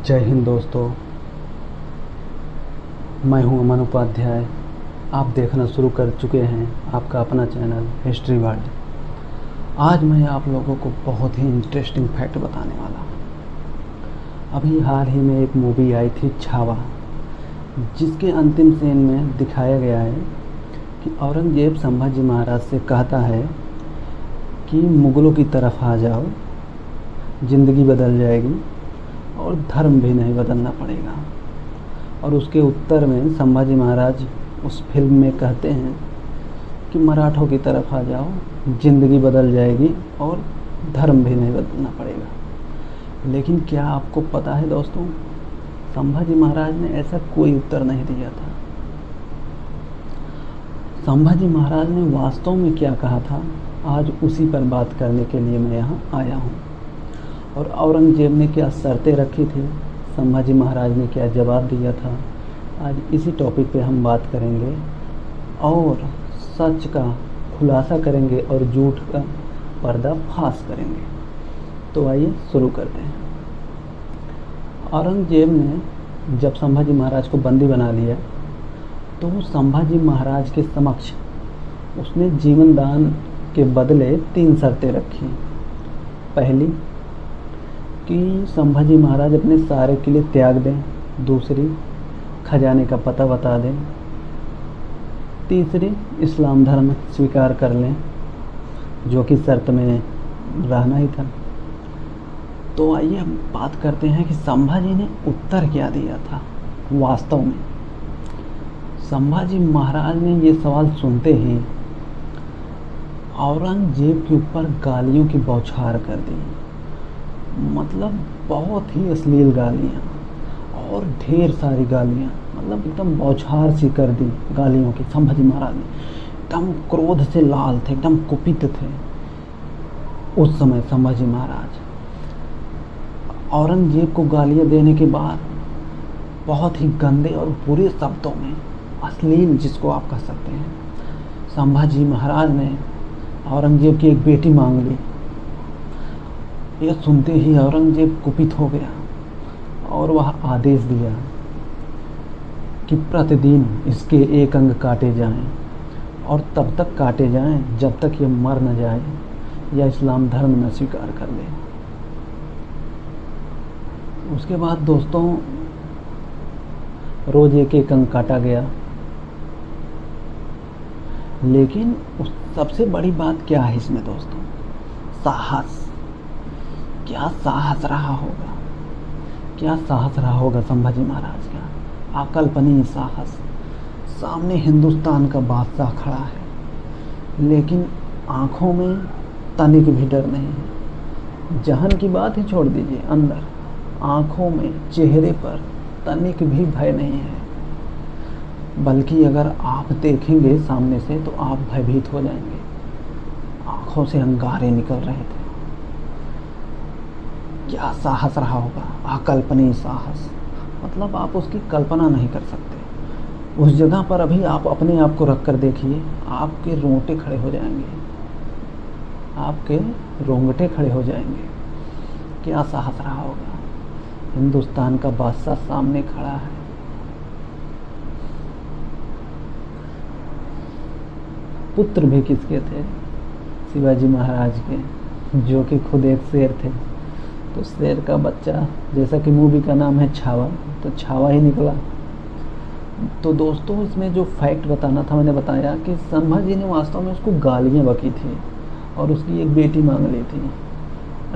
जय हिंद दोस्तों। मैं हूं अमन उपाध्याय। आप देखना शुरू कर चुके हैं आपका अपना चैनल हिस्ट्री वर्ल्ड। आज मैं आप लोगों को बहुत ही इंटरेस्टिंग फैक्ट बताने वाला हूं। अभी हाल ही में एक मूवी आई थी छावा, जिसके अंतिम सीन में दिखाया गया है कि औरंगजेब संभाजी महाराज से कहता है कि मुग़लों की तरफ आ जाओ, ज़िंदगी बदल जाएगी और धर्म भी नहीं बदलना पड़ेगा। और उसके उत्तर में संभाजी महाराज उस फिल्म में कहते हैं कि मराठों की तरफ आ जाओ, ज़िंदगी बदल जाएगी और धर्म भी नहीं बदलना पड़ेगा। लेकिन क्या आपको पता है दोस्तों, संभाजी महाराज ने ऐसा कोई उत्तर नहीं दिया था। संभाजी महाराज ने वास्तव में क्या कहा था, आज उसी पर बात करने के लिए मैं यहाँ आया हूँ। और औरंगजेब ने क्या शर्तें रखी थी, संभाजी महाराज ने क्या जवाब दिया था, आज इसी टॉपिक पे हम बात करेंगे और सच का खुलासा करेंगे और झूठ का पर्दाफाश करेंगे। तो आइए शुरू करते हैं। औरंगजेब ने जब संभाजी महाराज को बंदी बना लिया तो संभाजी महाराज के समक्ष उसने जीवन दान के बदले 3 शर्तें रखी। पहली कि संभाजी महाराज अपने सारे किले त्याग दें, दूसरी खजाने का पता बता दें, तीसरी इस्लाम धर्म स्वीकार कर लें, जो कि शर्त में रहना ही था। तो आइए हम बात करते हैं कि संभाजी ने उत्तर क्या दिया था। वास्तव में संभाजी महाराज ने ये सवाल सुनते ही औरंगजेब के ऊपर गालियों की बौछार कर दी। मतलब बहुत ही अश्लील गालियाँ और ढेर सारी गालियाँ, मतलब एकदम बौछार सी कर दी गालियों की। संभाजी महाराज ने एकदम क्रोध से लाल थे, एकदम कुपित थे उस समय संभाजी महाराज। औरंगजेब को गालियाँ देने के बाद बहुत ही गंदे और बुरे शब्दों में, अश्लील जिसको आप कह सकते हैं, संभाजी महाराज ने औरंगजेब की एक बेटी मांग ली। यह सुनते ही औरंगजेब कुपित हो गया और वह आदेश दिया कि प्रतिदिन इसके 1 अंग काटे जाएं और तब तक काटे जाएं जब तक ये मर न जाए या इस्लाम धर्म न स्वीकार कर ले। उसके बाद दोस्तों रोज 1 अंग काटा गया। लेकिन उस सबसे बड़ी बात क्या है इसमें दोस्तों, साहस। क्या साहस रहा होगा, क्या साहस रहा होगा संभाजी महाराज का, अकल्पनीय साहस। सामने हिंदुस्तान का बादशाह खड़ा है, लेकिन आंखों में तनिक भी डर नहीं है। जहन की बात ही छोड़ दीजिए, अंदर आंखों में, चेहरे पर तनिक भी भय नहीं है। बल्कि अगर आप देखेंगे सामने से तो आप भयभीत हो जाएंगे। आंखों से अंगारे निकल रहे थे। क्या साहस रहा होगा, अकल्पनीय साहस। मतलब आप उसकी कल्पना नहीं कर सकते। उस जगह पर अभी आप अपने आप को रख कर देखिए, आपके रोंगटे खड़े हो जाएंगे, आपके रोंगटे खड़े हो जाएंगे। क्या साहस रहा होगा। हिंदुस्तान का बादशाह सामने खड़ा है। पुत्र भी किसके थे, शिवाजी महाराज के, जो कि खुद एक शेर थे। तो शेर का बच्चा, जैसा कि मूवी का नाम है छावा, तो छावा ही निकला। तो दोस्तों इसमें जो फैक्ट बताना था मैंने बताया कि संभाजी ने वास्तव में उसको गालियाँ बकी थी और उसकी एक बेटी मांग ली थी,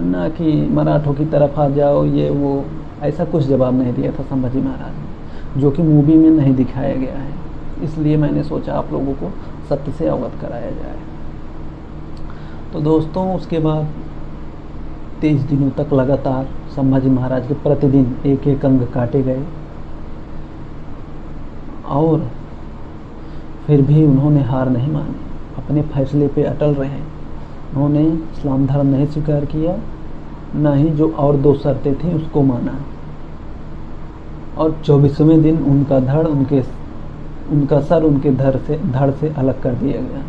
ना कि मराठों की तरफ आ जाओ ये वो। ऐसा कुछ जवाब नहीं दिया था संभाजी महाराज ने, जो कि मूवी में नहीं दिखाया गया है। इसलिए मैंने सोचा आप लोगों को सत्य से अवगत कराया जाए। तो दोस्तों उसके बाद 23 दिनों तक लगातार संभाजी महाराज के प्रतिदिन 1 अंग काटे गए और फिर भी उन्होंने हार नहीं मानी, अपने फैसले पे अटल रहे। उन्होंने इस्लाम धर्म नहीं स्वीकार किया, न ही जो और 2 शर्तें थी उसको माना। और 24वें दिन उनका सर उनके धड़ से अलग कर दिया गया।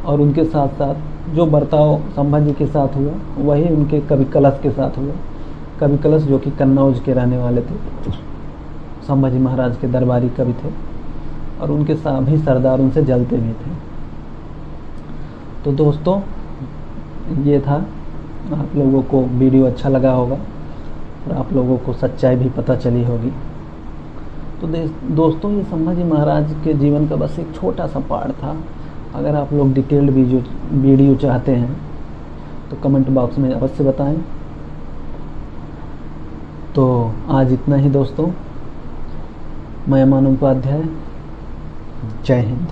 और उनके साथ साथ जो बर्ताव संभाजी के साथ हुआ वही उनके कवि कलश के साथ हुआ। कवि कलश जो कि कन्नौज के रहने वाले थे, संभाजी महाराज के दरबारी कवि थे और उनके सभी सरदार उनसे जलते भी थे। तो दोस्तों ये था, आप लोगों को वीडियो अच्छा लगा होगा और आप लोगों को सच्चाई भी पता चली होगी। तो दोस्तों ये संभाजी महाराज के जीवन का बस एक छोटा सा पार्ट था। अगर आप लोग डिटेल्ड वीडियो चाहते हैं तो कमेंट बॉक्स में अवश्य बताएं। तो आज इतना ही दोस्तों। मैं अमन उपाध्याय, जय हिंद।